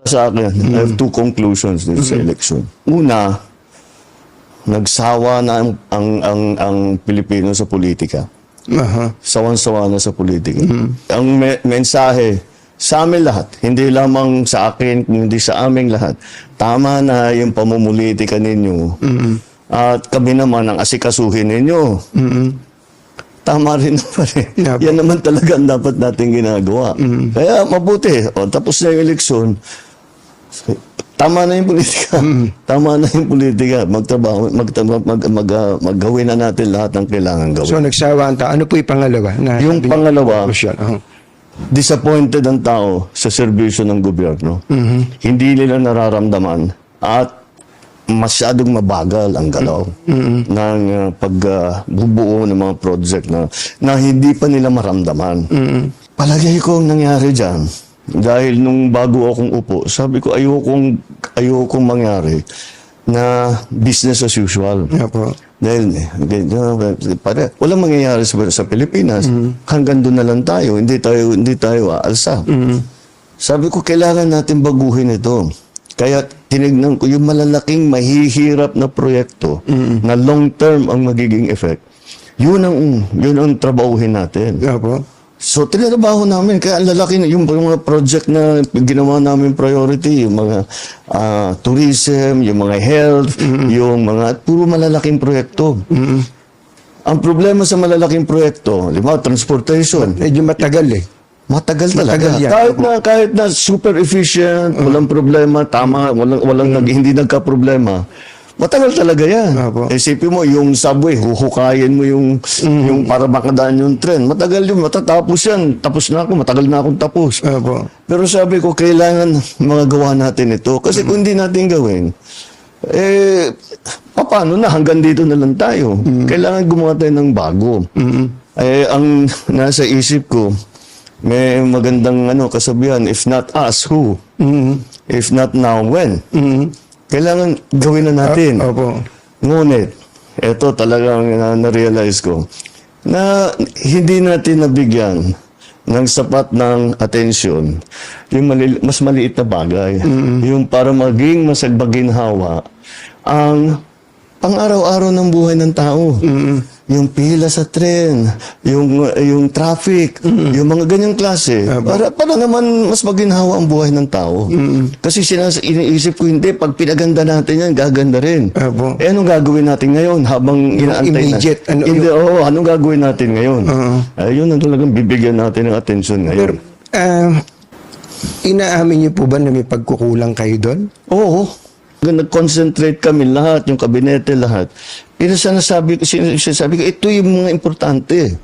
Sa akin, I have two conclusions dito sa election. Una, nagsawa na ang Pilipino sa politika. Sawan-sawa na sa politika. Ang mensahe sa amin lahat, hindi lamang sa akin, kundi sa aming lahat, tama na yung pamumulitika ninyo. At kami naman ang asikasuhin ninyo. Tama rin naman eh. Yan naman talaga ang dapat natin ginagawa. Kaya mabuti. O, tapos na yung eleksyon. Tama na yung politika. Tama na yung politika. Magtrabaho, maggawin na natin lahat ng kailangan gawin. So nagsawa ang tao. Ano po yung pangalawa? Yung pangalawa, disappointed ang tao sa serbisyo ng gobyerno. Hindi nila nararamdaman at masyadong mabagal ang galaw ng pagbubuo ng mga project na hindi pa nila maramdaman. Palagay ko ang nangyari dyan, dahil nung bago akong upo, sabi ko ayokong mangyari na business as usual. Dahil walang mangyayari sa Pilipinas, hanggang doon na lang tayo, hindi tayo aalsa. Sabi ko, kailangan natin baguhin ito. Kaya tinignan ko yung malalaking mahihirap na proyekto na long-term ang magiging effect. Yun ang trabahuhin natin. So, tinatrabaho namin. Kaya ang lalaki, yung mga project na ginawa namin priority, yung mga tourism, yung mga health, yung mga puro malalaking proyekto. Ang problema sa malalaking proyekto, transportation. Medyo matagal eh. Matagal talaga. Kahit na super efficient, walang problema, tama, hindi nagka-problema. Matagal talaga yan. Isipin mo, yung subway, huhukayin mo yung para makadaan yung tren. Matagal yun, matatapos yan. Tapos na ako, matagal na akong tapos. Pero sabi ko, kailangan magagawa natin ito. Kasi kung hindi natin gawin, paano na, hanggang dito na lang tayo. Kailangan gumawa tayo ng bago. Ang nasa isip ko, may magandang kasabihan, if not us, who? If not now, when? Kailangan gawin na natin. Ngunit, ito talagang na-realize ko, na hindi natin nabigyan ng sapat ng atensyon yung mas maliit na bagay. Yung para maging masagbaginhawa ang pang-araw-araw ng buhay ng tao. Yung pila sa tren, yung traffic, yung mga ganyang klase. Para naman mas maginhawa ang buhay ng tao. Kasi iniisip ko, hindi, pag pinaganda natin yan, gaganda rin. Anong gagawin natin ngayon habang inaantay immediate, na? Anong gagawin natin ngayon? Yun ang talagang bibigyan natin ng atensyon ngayon. Inaamin niyo po ba na may pagkukulang kayo doon? Oo. Nag-concentrate kami lahat, yung kabinete lahat. Sinasabi ko, ito yung mga importante.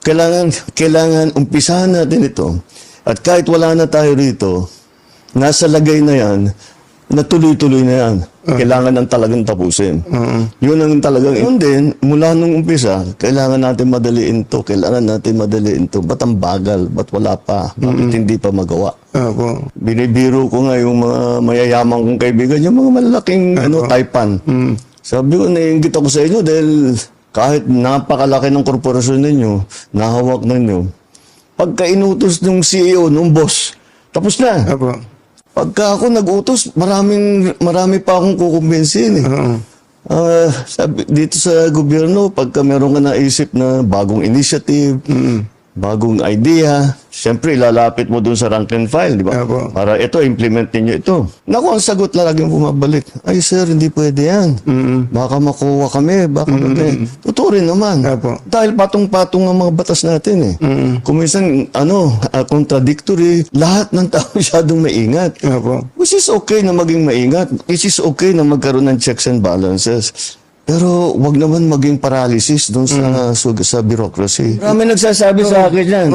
Kailangan umpisahan natin ito. At kahit wala na tayo rito, nasa lagay na yan, natuloy-tuloy na yan. Kailangan ng talagang tapusin. Yun ang talagang, yun din, mula nung umpisa, kailangan natin madaliin to. Ba't ang bagal? Ba't wala pa? Bakit hindi pa magawa? Binibiro ko nga yung mga mayayaman kong kaibigan, yung mga malalaking taipan. Sabi ko, naiingit ako sa inyo dahil kahit napakalaki ng korporasyon ninyo, nahawak ninyo, pagka inutos ng CEO, ng boss, tapos na. Pagka ako nag-utos, marami pa akong kukumbinsin eh. Dito sa gobyerno, pagka meron ka naisip na bagong initiative, bagong idea, siyempre ilalapit mo dun sa rank and file, di ba? Para ito, implement ninyo ito. Naku, ang sagot laging bumabalik, ay sir, hindi pwede yan. Baka makuha kami, Totoo rin naman. Dahil patong-patong ang mga batas natin eh. Kung minsan, contradictory, lahat ng tao masyadong maingat. Which is okay na maging maingat. Which is okay na magkaroon ng checks and balances. Pero wag naman maging paralysis doon sa bureaucracy. Marami nagsasabi sa akin yan.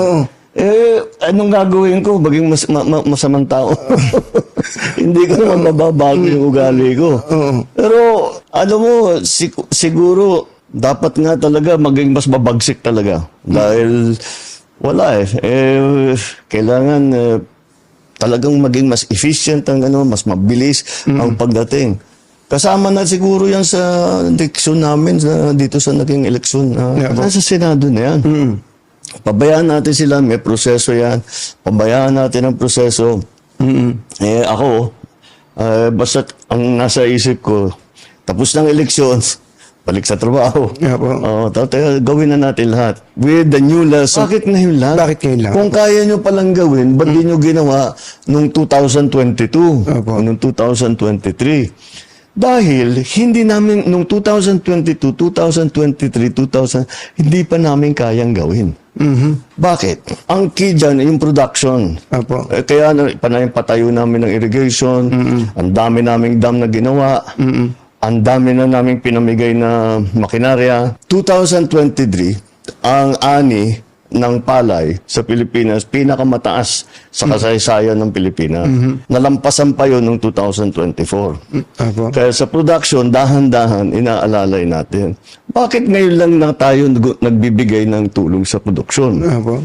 Anong gagawin ko? Maging masamang tao. Hindi ko naman mababago yung ugali ko. Pero, alam mo, siguro, dapat nga talaga maging mas mabagsik talaga. Dahil, wala kailangan talagang maging mas efficient mas mabilis ang pagdating. Kasama na siguro yan sa eleksyon namin dito sa naging eleksyon. Nasa Senado na yan. Pabayaan natin sila, may proseso yan. Pabayaan natin ang proseso. Eh ako, basta ang nasa isip ko, tapos ng eleksyon, balik sa trabaho. Opo. Gawin na natin lahat. With the new laws. Bakit ngayon lang? Bakit ngayon lang? Kung kaya nyo palang gawin, ba't di nyo ginawa nung 2022? Opo. Nung 2023? Dahil hindi namin, nung 2022, 2023, 2000, hindi pa namin kayang gawin. Bakit? Ang key dyan, yung production. Opo. Kaya patayo namin ng irrigation, ang dami naming dam na ginawa, ang dami na naming pinamigay na makinarya. 2023, ang ani ng palay sa Pilipinas, pinakamataas sa kasaysayan ng Pilipinas. Nalampasan pa yun noong 2024. Opo. Kaya sa production, dahan-dahan, inaalalay natin. Bakit ngayon lang na tayo nagbibigay ng tulong sa produksyon? Opo.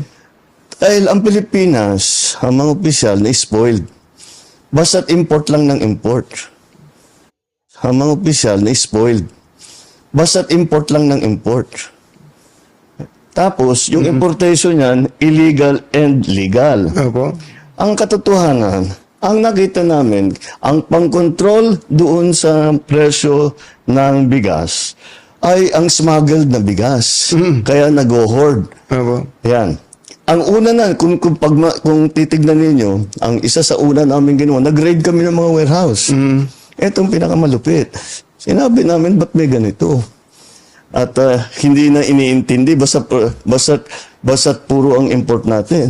Dahil ang Pilipinas, ang mga opisyal na spoiled. Basta't import lang ng import. Ang mga opisyal na spoiled. Basta't import lang ng import. Tapos, yung importation niyan, illegal and legal. Opo. Ang katotohanan, ang nakita namin, ang pangkontrol doon sa presyo ng bigas ay ang smuggled na bigas. Kaya nag-hoard. Opo. Yan. Ang una na, kung titignan ninyo, ang isa sa una namin ginawa, nag-raid kami ng mga warehouse. Etong pinakamalupit. Sinabi namin, ba't may ganito? At hindi na iniintindi, basta't puro ang import natin.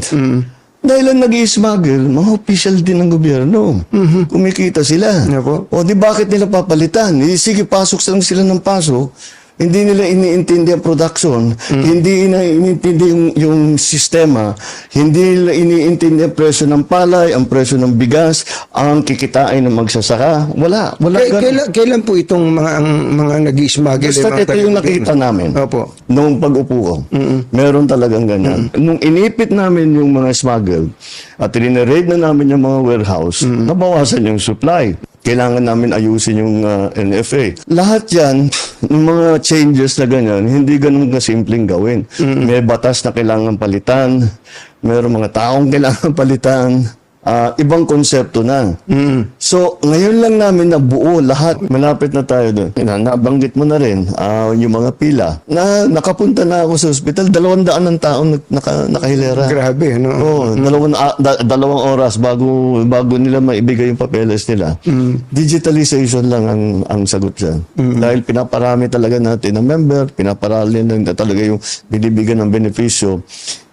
Dahil ang nag-i-smuggle, mga official din ng gobyerno. Kumikita sila. Opo. O di bakit nila papalitan? Sige, pasok lang sila ng pasok. Hindi nila iniintindi ang production, hindi nila iniintindi yung sistema, hindi nila iniintindi ang presyo ng palay, ang presyo ng bigas, ang kikitain ng magsasaka. Wala ganun. Kailan po itong mga nag-i-smuggle? Basta ito yung nakita namin. Opo. Nung pag-upo ko, meron talagang ganyan. Nung inipit namin yung mga smuggle at rineraid na namin yung mga warehouse, nabawasan yung supply. Kailangan namin ayusin yung NFA. Lahat yan, yung mga changes na ganyan, hindi ganun kasimpleng gawin. May batas na kailangan palitan, mayroong mga taong kailangan palitan, ibang konsepto na. So, ngayon lang namin nabuo lahat. Malapit na tayo doon. Nabanggit mo na rin, yung mga pila. Nakapunta na ako sa ospital, 200 ng taong nakahilera. Grabe, ano? Oo, dalawang oras bago nila maibigay yung papeles nila. Digitalization lang ang sagot dyan. Dahil pinaparami talaga natin ng member, pinaparami lang talaga yung binibigyan ng benepisyo.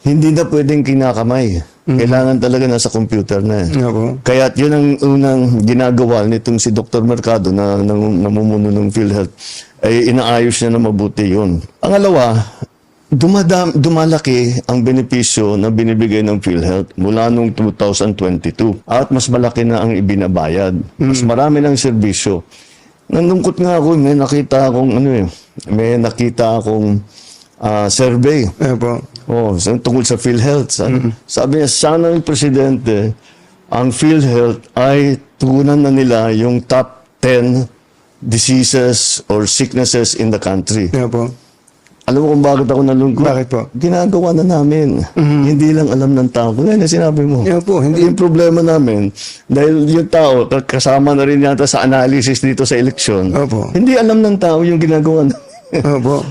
Hindi na pwedeng kinakamay. Kailangan talaga nasa computer na. Opo. Kaya yun ang unang ginagawa nitong si Dr. Mercado na namumuno ng PhilHealth ay inaayos niya na mabuti yun. Pangalawa, dumalaki ang benepisyo na binibigay ng PhilHealth mula noong 2022 at mas malaki na ang ibinabayad. Mas marami ng serbisyo. Nandungkot nga ako, may nakita akong survey. Opo. Tungkol sa PhilHealth. Sabi niya, sana yung presidente, ang PhilHealth ay tugunan na nila yung top 10 diseases or sicknesses in the country. Opo. Alam mo kung bakit ako nalungkot? Bakit po? Ginagawa na namin. Hindi lang alam ng tao. Kaya na sinabi mo. Opo, hindi. Yung problema namin, dahil yung tao, kasama na rin yata sa analysis dito sa eleksyon, Opo. hindi alam ng tao yung ginagawa namin. Opo.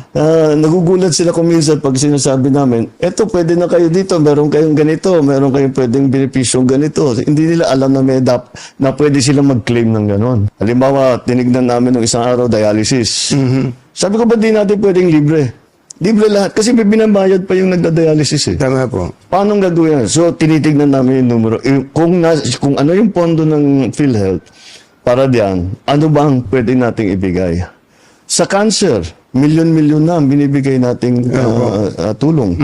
Nagugulat sila kung minsan pag sinasabi namin, eto pwede na kayo dito, meron kayong ganito, meron kayong pwedeng benepisyong ganito. Hindi nila alam na na pwede silang mag-claim ng ganon. Halimbawa, tinignan namin ng isang araw, dialysis. Sabi ko, ba't di natin pwedeng libre? Libre lahat. Kasi may binabayad pa yung nagda-dialysis eh. Tama po. Paano gagawin yan? So, tinitignan namin yung numero. Kung ano yung pondo ng PhilHealth, para diyan, ano bang pwede nating ibigay? Sa cancer, milyon-milyon na ang binibigay nating tulong.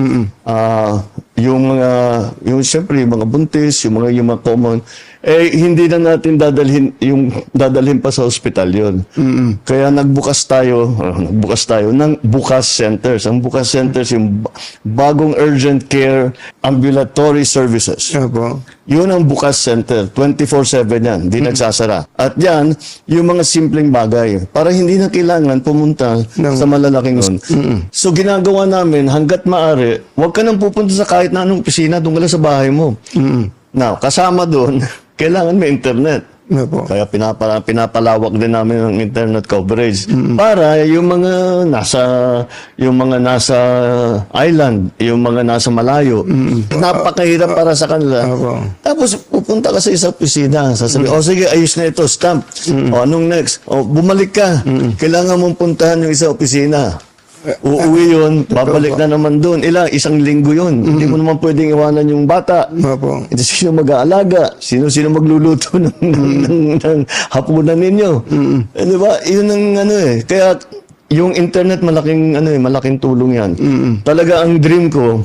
Yung siyempre, yung mga buntis, yung mga common, hindi na natin dadalhin pa sa ospital yun. Kaya nagbukas tayo ng Bukas Centers. Ang Bukas Centers, yung bagong urgent care ambulatory services. Opo. Yun ang Bukas Center. 24/7 yan. Hindi nagsasara. At yan, yung mga simpleng bagay. Para hindi na kailangan pumunta sa malalaking nun. So, ginagawa namin, hanggat maaari, huwag ka nang pupunta sa kahit na anong opisina, doon ka lang sa bahay mo. Now, kasama doon, kailangan may internet. Opo. Kaya pinapalawak din namin ang internet coverage para yung mga nasa island, yung mga nasa malayo, napakahirap para sa kanila. Opo. Tapos pupunta ka sa isang opisina, sasabi, o sige, ayos na ito, stamp. O anong next? O bumalik ka. Kailangan mong puntahan yung isang opisina. Uuwi yun, babalik na naman doon. Isang linggo yun. Hindi mo naman pwedeng iwanan yung bata. Opo. Ito sino mag-aalaga? Sino magluluto ng hapunan ninyo? Di ba? Yun ang Kaya yung internet malaking tulong yan. Talaga ang dream ko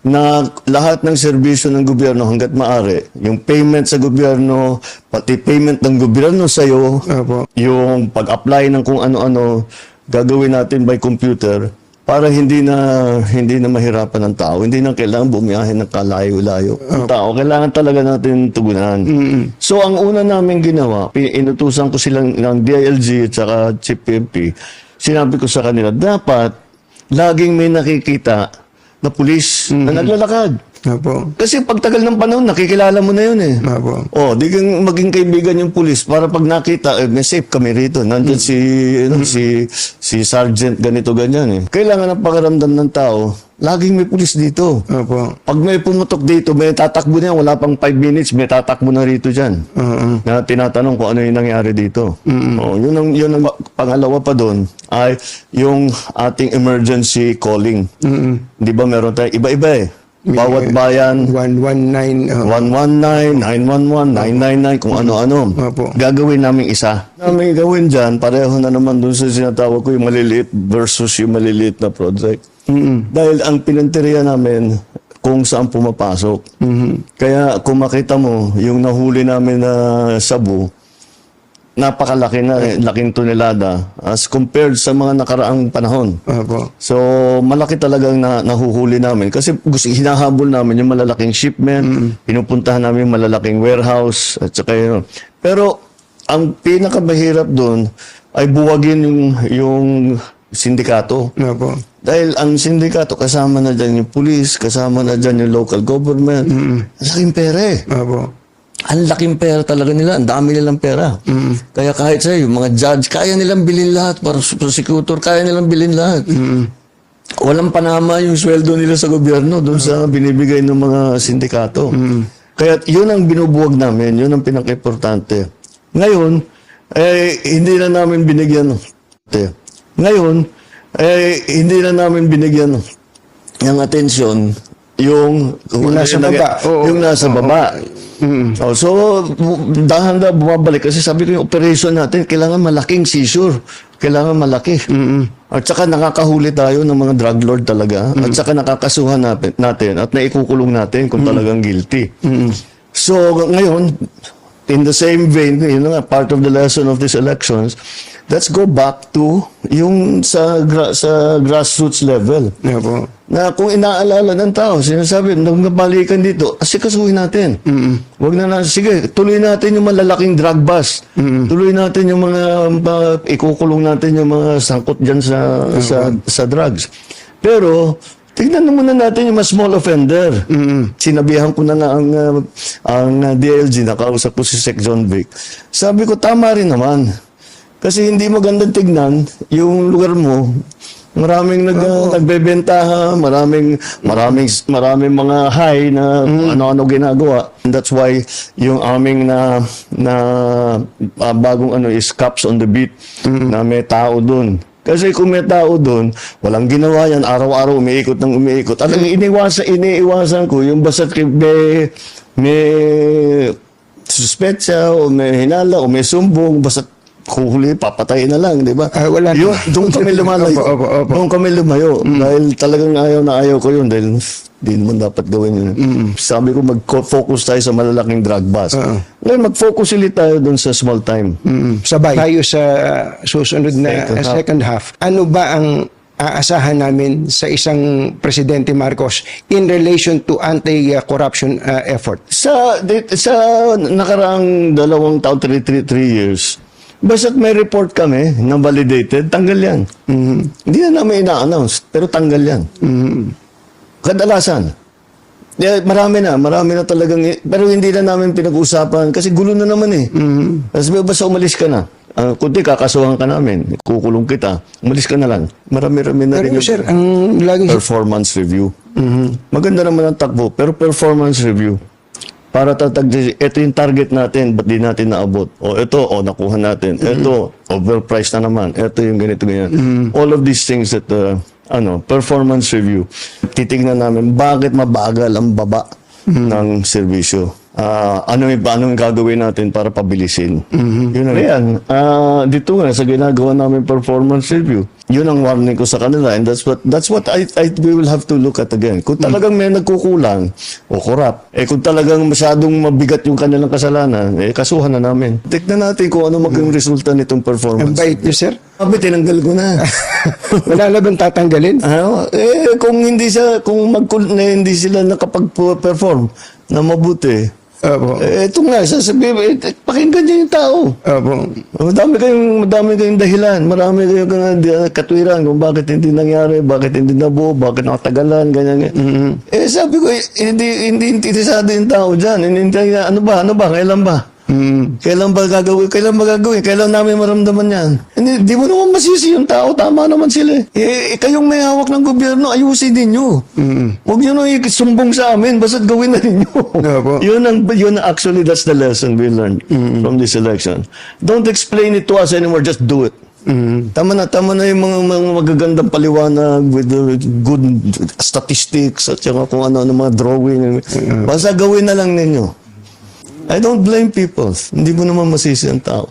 na lahat ng serbisyo ng gobyerno hangga't maaari, yung payment sa gobyerno, pati payment ng gobyerno sa'yo, Opo. yung pag-apply ng kung ano-ano, gagawin natin by computer para hindi na mahirapan ng tao. Hindi na kailangan bumiyahe ng kalayo-layo. Ang tao, kailangan talaga natin tugunan. So, ang una namin ginawa, inutusan ko silang ng DILG at saka Chief PNP, sinabi ko sa kanila, dapat laging may nakikita na pulis na naglalakad. Opo. Kasi pagtagal ng panahon, nakikilala mo na yun eh. Opo. Di kang maging kaibigan yung pulis para pag nakita, may safe kami rito. Nandun si Sergeant ganito ganyan eh. Kailangan ng pakiramdam ng tao, laging may pulis dito. Opo. Pag may pumutok dito, may tatakbo na yan, wala pang 5 minutes, may tatakbo na rito dyan. Na tinatanong kung ano yung nangyari dito. Yun ang pangalawa pa doon ay yung ating emergency calling. Di ba meron tayo iba-iba eh. Bawat bayan, 119. 119, 911, 999, kung ano-ano. Opo. Gagawin namin isa. Namin gawin dyan, pareho na naman dun sa sinatawag ko yung maliliit versus yung maliliit na project. Dahil ang pinanteriya namin kung saan pumapasok. Kaya kung makita mo, yung nahuli namin na sabu, napakalaki na, laking tonelada as compared sa mga nakaraang panahon. Opo. So, malaki talagang nahuhuli namin. Kasi hinahabol namin yung malalaking shipment, pinupuntahan namin yung malalaking warehouse, at saka yun. Pero, ang pinakamahirap doon ay buwagin yung sindikato. Opo. Dahil ang sindikato, kasama na dyan yung police, kasama na dyan yung local government. Ang laking pera eh. Opo. Ang laking pera talaga nila. Ang dami nilang pera. Kaya kahit sa'yo, yung mga judge, kaya nilang bilhin lahat. Para prosecutor, kaya nilang bilhin lahat. Walang panama yung sweldo nila sa gobyerno doon sa binibigay ng mga sindikato. Kaya yun ang binubuwag namin. Yun ang pinaka-importante. Ngayon, hindi na namin binigyan ng atensyon yung nasa baba. Oo. Yung nasa baba. So, dahan-dahan bumabalik. Kasi sabi ko yung operation natin, kailangan malaking seizure. Kailangan malaki. At saka nakakahuli tayo ng mga drug lord talaga. At saka nakakasuhan natin at naikukulong natin kung talagang guilty. So, ngayon, in the same vein, yun nga, part of the lesson of these elections, let's go back to yung sa grassroots level. Opo. Na kung inaalala ng tao, sinasabi, nung nabalikan dito, asikasuhin natin. Wag na sige, tuloy natin yung malalaking drug bust. Tuloy natin yung mga ikukulong natin yung mga sangkot dyan sa drugs. Pero, tignan muna natin yung mas small offender. Sinabihan ko na nga ang DLG, nakausap ko si Sec. John Vic. Sabi ko, tama rin naman. Kasi hindi magandang tignan yung lugar mo. Maraming nagbebentaha, maraming mga high na ano-ano ginagawa. And that's why yung aming bagong is cops on the beat na may tao doon. Kasi kung may tao doon, walang ginawa yan, araw-araw umiikot ng umiikot. At ang iniiwasan ko, yung basta't may suspetsa, o may hinala, o may sumbong, basta't kuhuli, papatayin na lang, di ba? Wala Yun, doon kami lumalayo. Opo. Doon kami lumayo. Dahil talagang ayaw ko yun. Dahil di naman dapat gawin yun. Sabi ko, mag-focus tayo sa malalaking drug bust. Ngayon, mag-focus ulit tayo doon sa small time. Sabay. Tayo sa susunod na second half. Ano ba ang aasahan namin sa isang Presidente Marcos in relation to anti-corruption effort? Sa nakaraang 2 taon, 3 years, basta't may report kami na validated, tanggal yan. Hindi na namin ina-announce, pero tanggal yan. Kadalasan. Yeah, marami na talagang, pero hindi na namin pinag-usapan kasi gulo na naman eh. Kasi basta umalis ka na. Kundi kakasuhan ka namin, kukulong kita, umalis ka na lang. Marami-rami na Pero rin yung sir, ang laging performance review. Maganda naman ang takbo, pero performance review. Para ito yung target natin, ba't di natin naabot? O ito, nakuha natin. Ito, overpriced na naman. Ito yung ganito, ganyan. All of these things that, performance review. Titignan namin, bakit mabagal ang baba ng serbisyo? Ano yung gagawin natin para pabilisin? Yun na yan. Dito nga, sa ginagawa namin performance review, yun ang warning ko sa kanila, and that's what we will have to look at again. Kung talagang may nagkukulang o corrupt, kung talagang masyadong mabigat yung kanilang kasalanan, kasuhan na namin. Tignan natin kung ano maging resulta nitong ang performance. bait nyo, sir. Sabi, tinanggal ko na. Wala na bang tatanggalin? Kung hindi sila nakapag-perform na mabuti, Opo. ito nga, sasabihin, pakinggan niyo yung tao. Opo. Madami kayong dahilan, marami kayong katwiran kung bakit hindi nangyari, bakit hindi nabuo, bakit nakatagalan, ganyan. Sabi ko, hindi interesado yung tao dyan. Ano ba, kailan ba? Kailan ba gagawin? Kailan namin maramdaman yan? Hindi mo naman masisi yung tao. Tama naman sila. Kayong may hawak ng gobyerno, ayusin ninyo. Huwag nyo na isumbong sa amin. Basta't gawin na ninyo. Opo. Actually, that's the lesson we learned from this election. Don't explain it to us anymore. Just do it. Tama na yung mga magagandang paliwanag with the good statistics at saka kung ano mga drawing. Basta gawin na lang ninyo. I don't blame people. Hindi mo naman masisi ang tao.